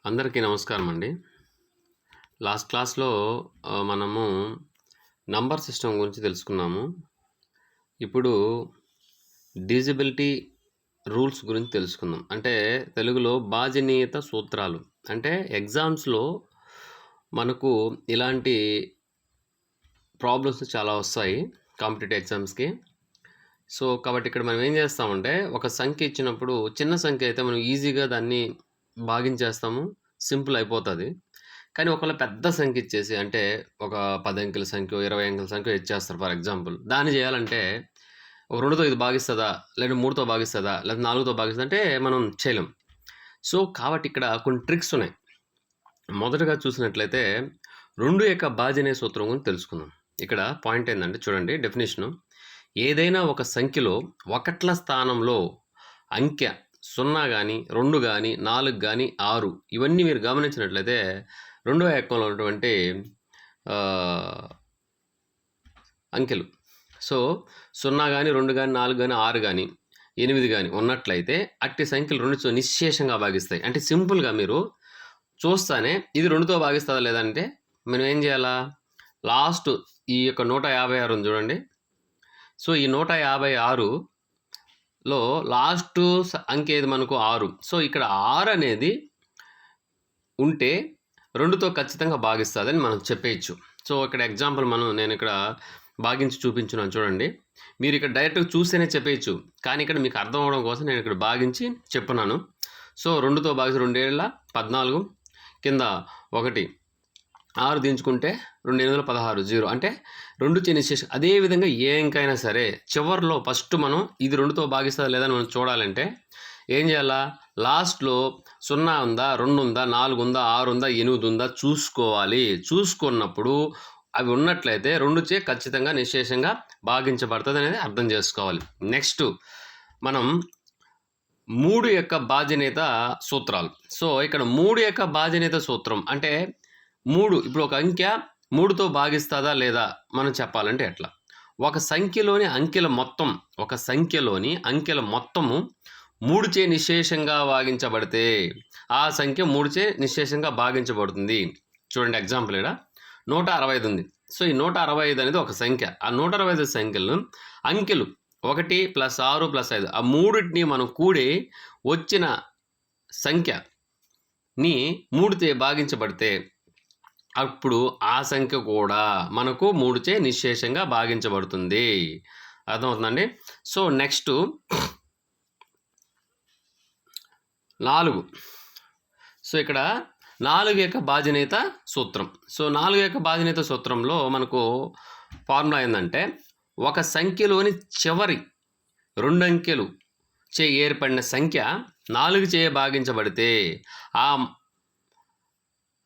అందరికీ నమస్కారం అండి. లాస్ట్ క్లాస్‌లో మనము నంబర్ సిస్టమ్ గురించి తెలుసుకున్నాము. ఇప్పుడు డివిజిబిలిటీ రూల్స్ గురించి తెలుసుకుందాం. అంటే తెలుగులో భాజనీయత సూత్రాలు. అంటే ఎగ్జామ్స్‌లో మనకు ఇలాంటి ప్రాబ్లమ్స్ చాలా వస్తాయి కాంపిటీటివ్ ఎగ్జామ్స్‌కి. కాబట్టి ఇక్కడ మనం ఏం చేస్తామంటే ఒక సంఖ్య ఇచ్చినప్పుడు చిన్న సంఖ్య అయితే మనం ఈజీగా దాన్ని భాగించేస్తాము. సింపుల్ అయిపోతది. కానీ ఒకవేళ పెద్ద సంఖ్య ఇచ్చేసి అంటే ఒక 10 అంకెల సంఖ్యో, 20 అంకెల సంఖ్యో ఇచ్చేస్తారు ఫర్ ఎగ్జాంపుల్. దాన్ని చేయాలంటే ఒక 2తో ఇది భాగిస్తదా? లేదా 3తో భాగిస్తదా? లేదా 4తో భాగిస్తదా? అంటే మనం చేయలేం. కాబట్టి ఇక్కడ కొన్ని ట్రిక్స్ ఉన్నాయి. మొదటగా చూసినట్లయితే 2 యొక్క భాజనీయ సూత్రం గురించి తెలుసుకుందాం. ఇక్కడ పాయింట్ ఏందంటే చూడండి డెఫినిషను. ఏదైనా ఒక సంఖ్యలో ఒకట్ల స్థానంలో అంకె 0 గాని, 2 గాని, 4 గాని, 6 ఇవన్నీ మీరు గమనించినట్లయితే రెండో ఏకంలో ఉన్నటువంటి అంకెలు. 0 గాని, 2 గాని, 4 గాని, 6 గాని, 8 గాని ఉన్నట్లయితే అట్టి సంఖ్యలు 2తో నిశ్శేషంగా భాగిస్తాయి. అంటే సింపుల్‌గా మీరు చూస్తానే ఇది 2తో భాగిస్తదా లేదా అంటే మనం ఏం చేయాలా? లాస్ట్ ఈ యొక్క 156 ఉంది చూడండి. ఈ 156లో లాస్ట్ అంకె ఏది మనకు 6. ఇక్కడ 6 అనేది ఉంటే 2తో ఖచ్చితంగా భాగిస్తదని మనం చెప్పేయచ్చు. ఇక్కడ ఎగ్జాంపుల్ నేను ఇక్కడ భాగించి చూపించున్నాను చూడండి. మీరు ఇక్కడ డైరెక్ట్‌గా చూస్తేనే చెప్పేయచ్చు. కానీ ఇక్కడ మీకు అర్థం అవ్వడం కోసం నేను ఇక్కడ భాగించి చెప్తున్నాను. 2తో భాగిస్తే 2 ఏళ్ల 14 కింద 1 6 దించుకుంటే 2 8 16 0 అంటే 2 నిశ్శేషం. అదేవిధంగా ఏ అంకైనా సరే చివరిలో ఫస్ట్ మనం ఇది 2తో భాగిస్తుందా లేదా అని మనం చూడాలంటే ఏం చేయాలా? లాస్ట్లో 0 ఉందా, 2 ఉందా, 4 ఉందా, 6 ఉందా, 8 ఉందా చూసుకోవాలి. చూసుకున్నప్పుడు అవి ఉన్నట్లయితే 2చే ఖచ్చితంగా నిశ్శేషంగా భాగించబడుతుంది అనేది అర్థం చేసుకోవాలి. నెక్స్ట్ మనం 3 యొక్క భాజనీయత సూత్రాలు. ఇక్కడ 3 యొక్క భాజనీయత సూత్రం అంటే 3 ఇప్పుడు ఒక అంకె 3తో భాగిస్తుందా లేదా మనం చెప్పాలంటే ఎట్లా? ఒక సంఖ్యలోని అంకెల మొత్తము 3చే నిశ్శేషంగా భాగించబడితే ఆ సంఖ్య 3చే నిశ్శేషంగా భాగించబడుతుంది. చూడండి ఎగ్జాంపుల్ ఇక్కడ 165 ఉంది. ఈ 165 అనేది ఒక సంఖ్య. ఆ 165 సంఖ్యలను అంకెలు 1 + 6 + 5 ఆ మూడింటిని మనం కూడి వచ్చిన సంఖ్యని 3చే భాగించబడితే అప్పుడు ఆ సంఖ్య కూడా మనకు 3చే నిశ్శేషంగా భాగించబడుతుంది. అర్థమవుతుందండి? నెక్స్ట్ 4. ఇక్కడ 4 యొక్క భాజనీయత సూత్రం. 4 యొక్క భాజనీయత సూత్రంలో మనకు ఫార్ములా ఏందంటే ఒక సంఖ్యలోని చివరి 2 అంకెలు చే ఏర్పడిన సంఖ్య 4చే భాగించబడితే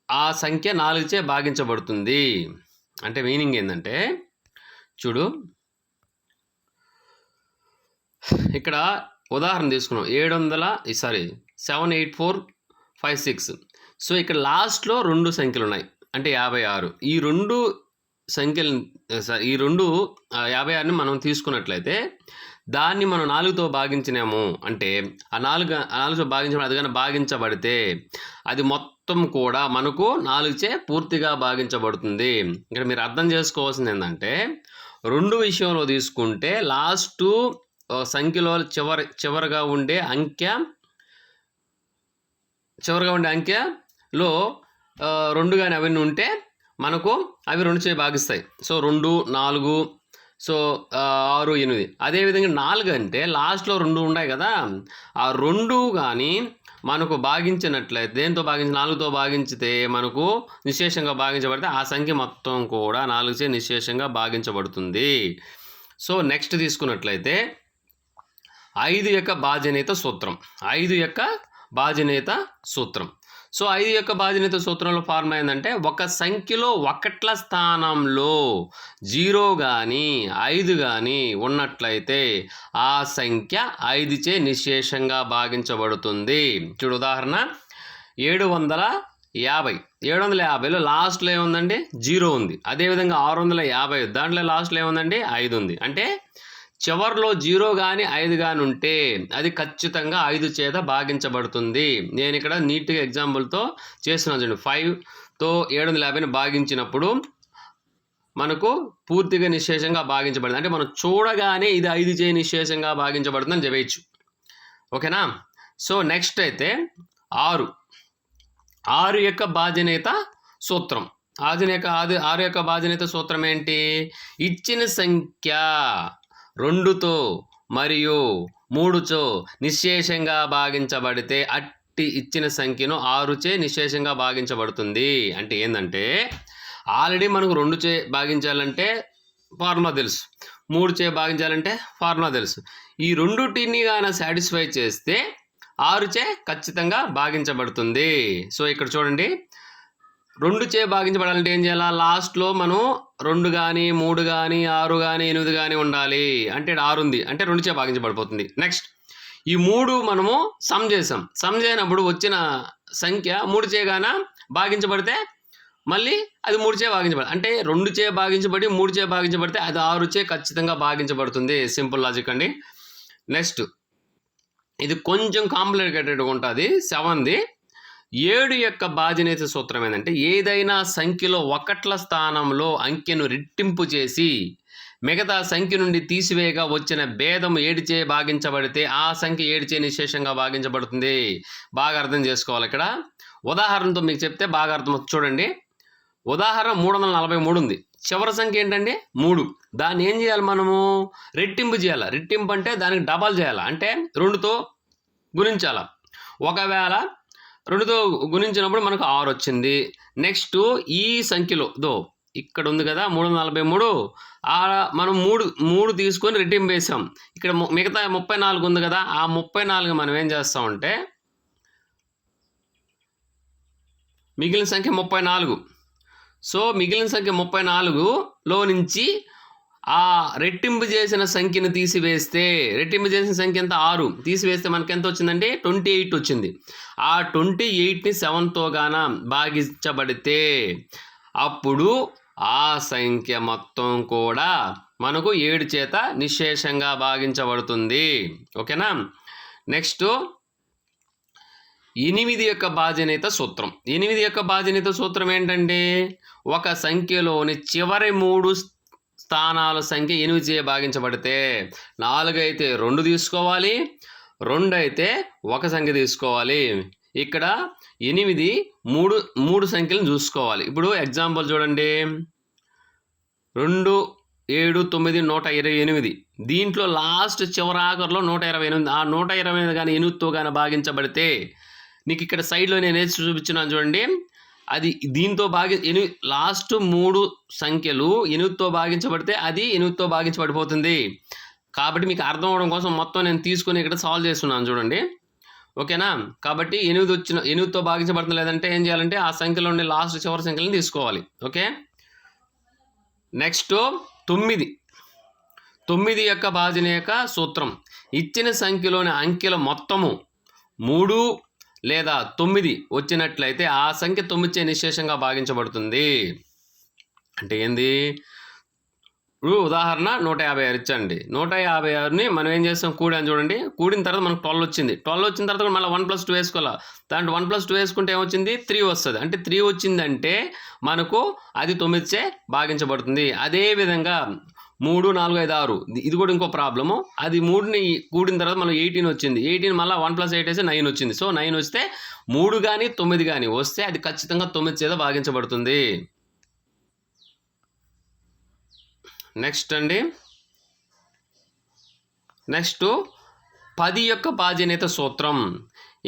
ఆ సంఖ్య 4చే భాగించబడుతుంది. అంటే మీనింగ్ ఏంటంటే చూడు ఇక్కడ ఉదాహరణ తీసుకున్నాం 78456. ఇక్కడ లాస్ట్లో 2 సంఖ్యలు ఉన్నాయి అంటే 56. ఈ 56ని మనం తీసుకున్నట్లయితే దాన్ని మనం 4తో భాగించినాము అంటే ఆ 4తో భాగించబడి అది కానీ భాగించబడితే అది మొత్తం కూడా మనకు 4చే పూర్తిగా భాగించబడుతుంది. ఇక్కడ మీరు అర్థం చేసుకోవాల్సింది ఏంటంటే 2 విషయంలో తీసుకుంటే లాస్ట్ సంఖ్యలో చివరగా ఉండే అంకెలో 2 కానీ అవన్నీ ఉంటే మనకు అవి 2చే భాగిస్తాయి. 2 4 6 8. అదేవిధంగా 4 అంటే లాస్ట్లో 2 ఉన్నాయి కదా, ఆ 2 కానీ మనకు భాగించినట్లయితే దేంతో 4తో భాగించితే మనకు నిశ్శేషంగా భాగించబడితే ఆ సంఖ్య మొత్తం కూడా 4చే నిశ్శేషంగా భాగించబడుతుంది. నెక్స్ట్ తీసుకున్నట్లయితే 5 యొక్క భాజనీయత సూత్రం. 5 యొక్క భాజనీయత సూత్రం. 5 యొక్క భాజనీయత సూత్రంలో ఫార్ములా ఏంటంటే ఒక సంఖ్యలో ఒకట్ల స్థానంలో 0 కానీ 5 కానీ ఉన్నట్లయితే ఆ సంఖ్య 5చే నిశ్శేషంగా భాగించబడుతుంది. చూడు ఉదాహరణ 750లో లాస్ట్లో ఏముందండి 0 ఉంది. అదేవిధంగా 650 దాంట్లో లాస్ట్లో ఏముందండి 5 ఉంది. అంటే చివర్లో 0 కానీ 5 కానీ ఉంటే అది ఖచ్చితంగా 5 చేత భాగించబడుతుంది. నేను ఇక్కడ నీట్గా ఎగ్జాంపుల్తో చేస్తున్నాను చూడండి. 5తో 750ని భాగించినప్పుడు మనకు పూర్తిగా నిశ్శేషంగా భాగించబడింది. అంటే మనం చూడగానే ఇది 5 చే నిశ్శేషంగా భాగించబడుతుందని చెప్పవచ్చు. ఓకేనా? సో నెక్స్ట్ అయితే 6 యొక్క భాజనేత సూత్రం. 6 యొక్క భాజనేత సూత్రం ఏంటి? ఇచ్చిన సంఖ్య 2తో మరియు 3తో నిశ్శేషంగా భాగించబడితే అట్టి ఇచ్చిన సంఖ్యను 6 చే నిశ్శేషంగా భాగించబడుతుంది. అంటే ఏంటంటే ఆల్రెడీ మనకు 2 చే భాగించాలంటే ఫార్ములా తెలుసు, 3 చే భాగించాలంటే ఫార్ములా తెలుసు. ఈ రెండుటిని కానీ సాటిస్ఫై చేస్తే 6 చే ఖచ్చితంగా భాగించబడుతుంది. సో ఇక్కడ చూడండి, 2 చే భాగించబడాలంటే ఏం చేయాలా? లాస్ట్లో మనం 2 కానీ 3 కానీ 6 కానీ 8 కానీ ఉండాలి. అంటే 6 ఉంది అంటే 2 చే భాగించబడిపోతుంది. నెక్స్ట్ ఈ 3 మనము సమ్ చేసాం. సమ్ చేయనప్పుడు వచ్చిన సంఖ్య 3 చే గాన భాగించబడితే మళ్ళీ అది 3 చే భాగించబడి, అంటే 2 చే భాగించబడి 3 చే భాగించబడితే అది 6 చే ఖచ్చితంగా భాగించబడుతుంది. సింపుల్ లాజిక్ అండి. నెక్స్ట్ ఇది కొంచెం కాంప్లికేటెడ్గా ఉంటుంది. 7ది 7 యొక్క భాజనేత సూత్రం ఏంటంటే ఏదైనా సంఖ్యలో ఒకట్ల స్థానంలో అంకెను రెట్టింపు చేసి మిగతా సంఖ్య నుండి తీసివేయగా వచ్చిన భేదం 7 చే భాగించబడితే ఆ సంఖ్య 7 చే నిశ్శేషంగా భాగించబడుతుంది. బాగా అర్థం చేసుకోవాలి. ఇక్కడ ఉదాహరణతో మీకు చెప్తే బాగా అర్థం చూడండి. ఉదాహరణ 343 ఉంది. చివరి సంఖ్య ఏంటండి? 3. దాన్ని ఏం చేయాలి? మనము రెట్టింపు చేయాలి. రెట్టింపు అంటే దానికి డబల్ చేయాలి, అంటే 2తో గుణించాలి. ఒకవేళ 2తో గుణించినప్పుడు మనకు 6 వచ్చింది. నెక్స్ట్ ఈ సంఖ్యలో ఇక్కడ ఉంది కదా 343, మనం 3 తీసుకొని రెట్టింపు వేసాం. ఇక్కడ మిగతా 34 ఉంది కదా, ఆ 34 మనం ఏం చేస్తామంటే మిగిలిన సంఖ్య 34. సో మిగిలిన సంఖ్య 34లో నుంచి ఆ రెట్టింపు చేసిన సంఖ్యను తీసివేస్తే, రెట్టింపు చేసిన సంఖ్య ఎంత? 6 తీసివేస్తే మనకి ఎంత వచ్చిందంటే 28 వచ్చింది. ఆ 28ని 7తో గాన భాగించబడితే అప్పుడు ఆ సంఖ్య మొత్తం కూడా మనకు 7 చేత నిశ్శేషంగా భాగించబడుతుంది. ఓకేనా? నెక్స్ట్ 8 యొక్క భాజనేత సూత్రం. 8 యొక్క భాజనేత సూత్రం ఏంటంటే ఒక సంఖ్యలోని చివరి 3 స్థానాల సంఖ్య 8 చే భాగించబడితే 4 అయితే 2 తీసుకోవాలి, 2 అయితే 1 సంఖ్య తీసుకోవాలి. ఇక్కడ 8 3 సంఖ్యలను చూసుకోవాలి. ఇప్పుడు ఎగ్జాంపుల్ చూడండి, 2, 7, 9, 128. దీంట్లో లాస్ట్ చివరి ఆఖరిలో 128. ఆ 128 కానీ 8తో కానీ భాగించబడితే నీకు ఇక్కడ సైడ్లో నేను వేసి చూపించినాను చూడండి, అది దీంతో లాస్ట్ 3 సంఖ్యలు 8తో భాగించబడితే అది 8తో భాగించబడిపోతుంది. కాబట్టి మీకు అర్థం అవడం కోసం మొత్తం నేను తీసుకొని ఇక్కడ సాల్వ్ చేస్తున్నాను చూడండి. ఓకేనా? కాబట్టి 8తో భాగించబడుతుంది. లేదంటే ఏం చేయాలంటే ఆ సంఖ్యలో ఉండే లాస్ట్ చివరి సంఖ్యలను తీసుకోవాలి. ఓకే. నెక్స్ట్ 9 యొక్క భాజనేక సూత్రం. ఇచ్చిన సంఖ్యలోని అంకెల మొత్తము 3 లేదా 9 వచ్చినట్లయితే ఆ సంఖ్య 9 చే నిశ్శేషంగా భాగించబడుతుంది. అంటే ఏంది? ఉదాహరణ 156 ఇచ్చండి. 156ని మనం ఏం చేస్తాం? కూడాను చూడండి. కూడిన తర్వాత మనకు 12 వచ్చింది. 12 వచ్చిన తర్వాత మళ్ళీ 1+2 వేసుకోవాలి. దాంట్లో 1+2 వేసుకుంటే ఏమొచ్చింది? 3 వస్తుంది. అంటే 3 వచ్చిందంటే మనకు అది 9 చే భాగించబడుతుంది. అదేవిధంగా 3, 4, 5, 6 ఇది కూడా ఇంకో ప్రాబ్లము. అది 3ని కూడిన తర్వాత మళ్ళీ 18 వచ్చింది. 18 మళ్ళీ 1+8 వేస్తే 9 వచ్చింది. సో 9 వస్తే 3 కానీ 9 కానీ వస్తే అది ఖచ్చితంగా 9 చేత భాగించబడుతుంది. నెక్స్ట్ అండి, నెక్స్ట్ 10 యొక్క భాజనేత సూత్రం.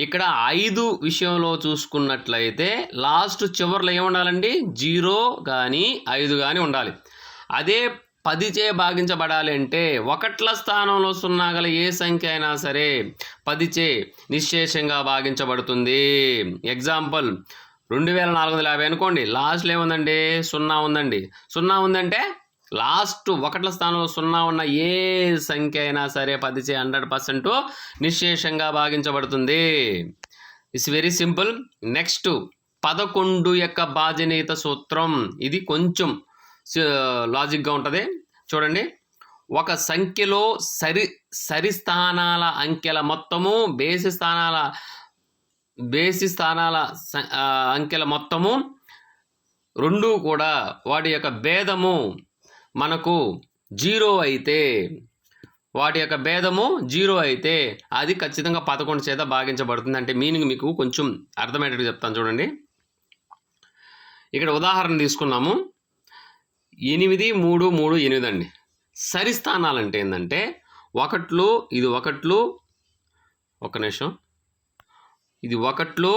ఇక్కడ 5 విషయంలో చూసుకున్నట్లయితే లాస్ట్ చివర్లో ఏముండాలండి? 0 కానీ 5 కానీ ఉండాలి. అదే 10 చే భాగించబడాలి అంటే ఒకట్ల స్థానంలో 0 గల ఏ సంఖ్య అయినా సరే 10 చే నిశ్శేషంగా భాగించబడుతుంది. ఎగ్జాంపుల్ 2450 అనుకోండి. లాస్ట్లో ఏముందండి? 0 ఉందండి. 0 ఉందంటే లాస్ట్ ఒకట్ల స్థానంలో 0 ఉన్న ఏ సంఖ్య అయినా సరే 10 చే 100% నిశ్శేషంగా భాగించబడుతుంది. It's very simple. నెక్స్ట్ 11 యొక్క భాజనేత సూత్రం. ఇది కొంచెం లాజిక్గా ఉంటుంది చూడండి. ఒక సంఖ్యలో సరి స్థానాల అంకెల మొత్తము బేసి స్థానాల అంకెల మొత్తము రెండు కూడా వాటి యొక్క భేదము మనకు 0 అయితే అది ఖచ్చితంగా 11 చేత భాగించబడుతుంది. అంటే మీనింగ్ మీకు కొంచెం అర్థమయ్యేటట్టు చెప్తాను చూడండి. ఇక్కడ ఉదాహరణ తీసుకున్నాము. 8, 3, 3, 8 అండి. సరి స్థానాలు అంటే ఏంటంటే ఒకట్లు, ఇది ఒకట్లు, ఒక నిమిషం, ఇది ఒకట్లు,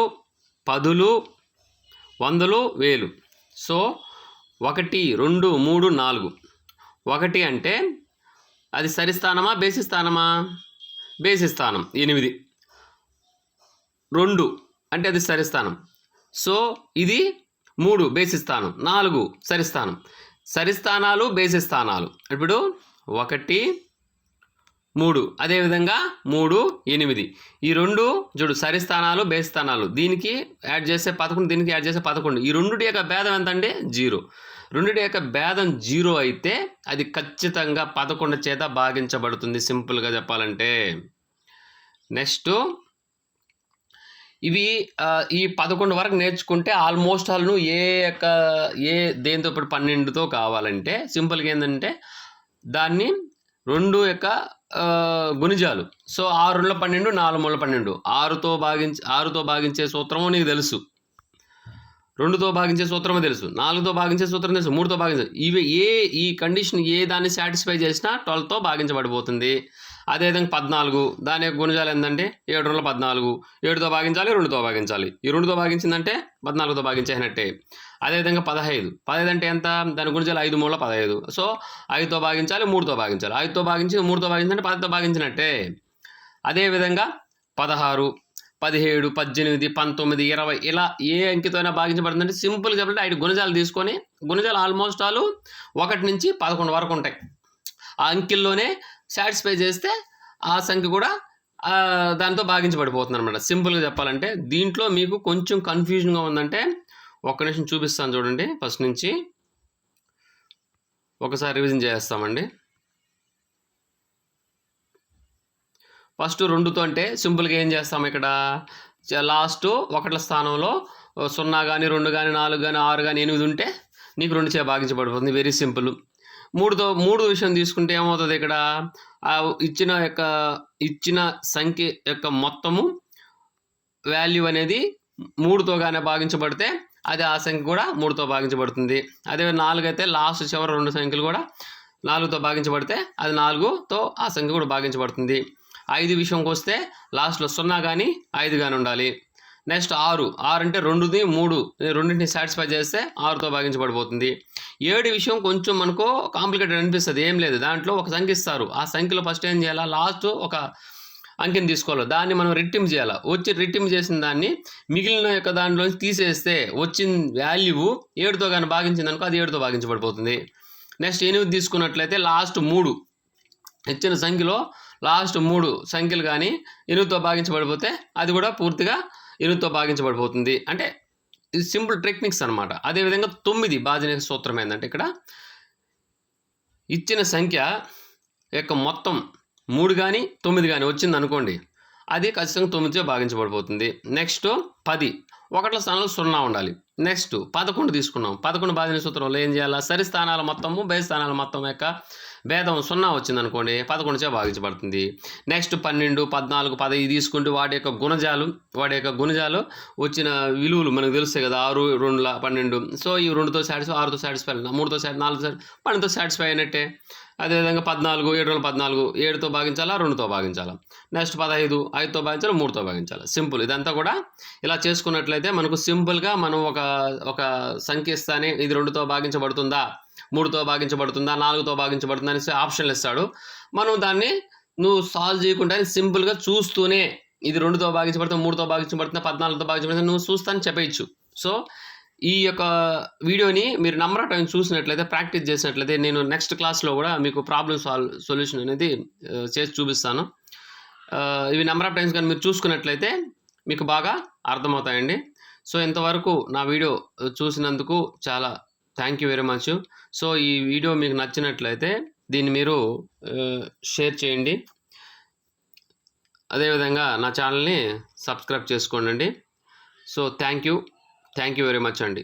10లు, 100లు, 1000. సో 1, 2, 3, 4. 1 అంటే అది సరి స్థానమా బేసి స్థానమా? బేసి స్థానం 8. 2 అంటే అది సరి స్థానం. సో ఇది 3 బేసి స్థానం, 4 సరి స్థానం. సరి స్థానాలు బేసి స్థానాలు. ఇప్పుడు 1, 3, అదేవిధంగా 3, 8. ఈ రెండు చూడు సరి స్థానాలు బేసి స్థానాలు. దీనికి యాడ్ చేస్తే 11, దీనికి యాడ్ చేస్తే 11. ఈ రెండుటి యొక్క భేదం ఎంత అంటే 0. రెండుటి యొక్క భేదం 0 అయితే అది ఖచ్చితంగా 11 చేత భాగించబడుతుంది, సింపుల్గా చెప్పాలంటే. నెక్స్ట్ ఇవి ఈ 11 వరకు నేర్చుకుంటే ఆల్మోస్ట్ ఆల్ నువ్వు దేంతో ఇప్పుడు 12తో కావాలంటే సింపుల్గా ఏంటంటే దాన్ని 2 యొక్క గుణిజాలు. సో 6 12, 4 12. 6తో భాగించే సూత్రము నీకు తెలుసు, 2తో భాగించే సూత్రము తెలుసు, 4తో భాగించే సూత్రం తెలుసు, 3తో భాగించే. ఈ కండిషన్ ఏ దాన్ని సాటిస్ఫై చేసినా 12తో భాగించబడిపోతుంది. అదేవిధంగా 14, దాని యొక్క గుణజాలు ఏంటంటే 7 14, 7తో భాగించాలి, 2తో భాగించాలి. ఈ 2తో భాగించిందంటే 14తో భాగించేసినట్టే. అదేవిధంగా 15 అంటే ఎంత? దాని గుణజాలు 5 3 15. సో 5తో భాగించాలి, 3తో భాగించాలి. 5తో భాగించి 3తో భాగించాలంటే 10తో భాగించినట్టే. అదేవిధంగా 16, 17, 18, 19, 20 ఇలా ఏ అంకెతో అయినా భాగించబడుతుందంటే సింపుల్గా చెప్పాలంటే 5 గుణజాలు తీసుకొని, గుణజాలు ఆల్మోస్ట్ ఆల్ 1 నుంచి 11 వరకు ఉంటాయి. ఆ అంకెల్లోనే సాటిస్ఫై చేస్తే ఆ సంఖ్య కూడా దాంతో భాగించబడిపోతుంది అనమాట. సింపుల్గా చెప్పాలంటే దీంట్లో మీకు కొంచెం కన్ఫ్యూజన్గా ఉందంటే ఒక్క నిమిషం చూపిస్తాను చూడండి. ఫస్ట్ నుంచి ఒకసారి రివిజన్ చేస్తామండి. ఫస్ట్ 2తో అంటే సింపుల్గా ఏం చేస్తాము, ఇక్కడ లాస్ట్ 1ల స్థానంలో 0 కానీ 2 కానీ 4 కానీ 6 కానీ 8 ఉంటే నీకు 2 చే భాగించబడిపోతుంది. Very simple. 3 విషయం తీసుకుంటే ఏమవుతుంది, ఇక్కడ ఇచ్చిన సంఖ్య యొక్క మొత్తము వాల్యూ అనేది 3తో కానీ భాగించబడితే అది ఆ సంఖ్య కూడా 3తో భాగించబడుతుంది. అదే 4 అయితే లాస్ట్ చివరి 2 సంఖ్యలు కూడా 4తో భాగించబడితే అది 4తో ఆ సంఖ్య కూడా భాగించబడుతుంది. 5 విషయంకి వస్తే లాస్ట్లో 0 కానీ 5 కానీ ఉండాలి. నెక్స్ట్ 6 అంటే 2ని 3 రెండింటిని సాటిస్ఫై చేస్తే 6తో భాగించబడిపోతుంది. 7 విషయం కొంచెం మనకు కాంప్లికేటెడ్ అనిపిస్తుంది. ఏం లేదు, దాంట్లో ఒక సంఖ్య ఇస్తారు. ఆ సంఖ్యలో ఫస్ట్ ఏం చేయాలా, లాస్ట్ ఒక అంకెని తీసుకోవాలి, దాన్ని మనం రెట్టింపు చేయాలి. రెట్టింపు చేసిన దాన్ని మిగిలిన యొక్క దాంట్లో తీసేస్తే వచ్చిన వాల్యూ 7తో కానీ భాగించింది అనుకో అది 7తో భాగించబడిపోతుంది. నెక్స్ట్ 8 తీసుకున్నట్లయితే లాస్ట్ 3 ఇచ్చిన సంఖ్యలో లాస్ట్ 3 సంఖ్యలు కానీ 8తో భాగించబడిపోతే అది కూడా పూర్తిగా 8తో భాగించబడిపోతుంది. అంటే ఇది సింపుల్ టెక్నిక్స్ అనమాట. అదేవిధంగా 9 భాజనిక సూత్రం ఏంటంటే ఇక్కడ ఇచ్చిన సంఖ్య యొక్క మొత్తం 3 కానీ 9 కానీ వచ్చింది అనుకోండి, అది ఖచ్చితంగా 9తో భాగించబడిపోతుంది. నెక్స్ట్ 10 1ల స్థానంలో 0 ఉండాలి. నెక్స్ట్ 11 తీసుకున్నాం. 11 భాజనిక సూత్రంలో ఏం చేయాలి, సరి స్థానాల మొత్తము బేసి స్థానాల మొత్తం యొక్క భేదం 0 వచ్చింది అనుకోండి 11చే భాగించబడుతుంది. నెక్స్ట్ 12, 14, 15 తీసుకుంటే వాటి యొక్క గుణజాలు వచ్చిన విలువలు మనకు తెలుస్తాయి కదా, 6, 2, 12. సో ఈ 2తో సాటిస్ఫై, 6తో సాటిస్ఫై, 3తో సాటిస్ఫై, 4తో 12తో సాటిస్ఫై అయినట్టే. అదేవిధంగా 14, 7, 14, 7తో భాగించాలా, 2తో భాగించాలా. నెక్స్ట్ 15, 5తో భాగించాలి, 3తో భాగించాలి. సింపుల్. ఇదంతా కూడా ఇలా చేసుకున్నట్లయితే మనకు సింపుల్గా మనం ఒక సంఖ్య ఇస్తానే ఇది 2తో భాగించబడుతుందా, 3తో భాగించబడుతుందా, 4తో భాగించబడుతుందా అనేసి ఆప్షన్లు ఇస్తాడు. మనం దాన్ని నువ్వు సాల్వ్ చేయకుండా సింపుల్గా చూస్తూనే ఇది 2తో భాగించబడుతుంది, 3తో భాగించబడుతుందా, 14తో భాగించబడుతుందా నువ్వు చూస్తాను చెప్పేయచ్చు. సో ఈ యొక్క వీడియోని మీరు నెంబర్ ఆఫ్ టైం చూసినట్లయితే, ప్రాక్టీస్ చేసినట్లయితే నేను నెక్స్ట్ క్లాస్లో కూడా మీకు ప్రాబ్లమ్ సొల్యూషన్ అనేది చేసి చూపిస్తాను. ఇవి నెంబర్ ఆఫ్ టైమ్స్ కానీ మీరు చూసుకున్నట్లయితే మీకు బాగా అర్థమవుతాయండి. సో ఇంతవరకు నా వీడియో చూసినందుకు చాలా thank you very much. So ఈ వీడియో మీకు నచ్చినట్లయితే దీన్ని మీరు షేర్ చేయండి. అదేవిధంగా నా ఛానల్ని సబ్స్క్రైబ్ చేసుకోండి. So thank you very much అండి.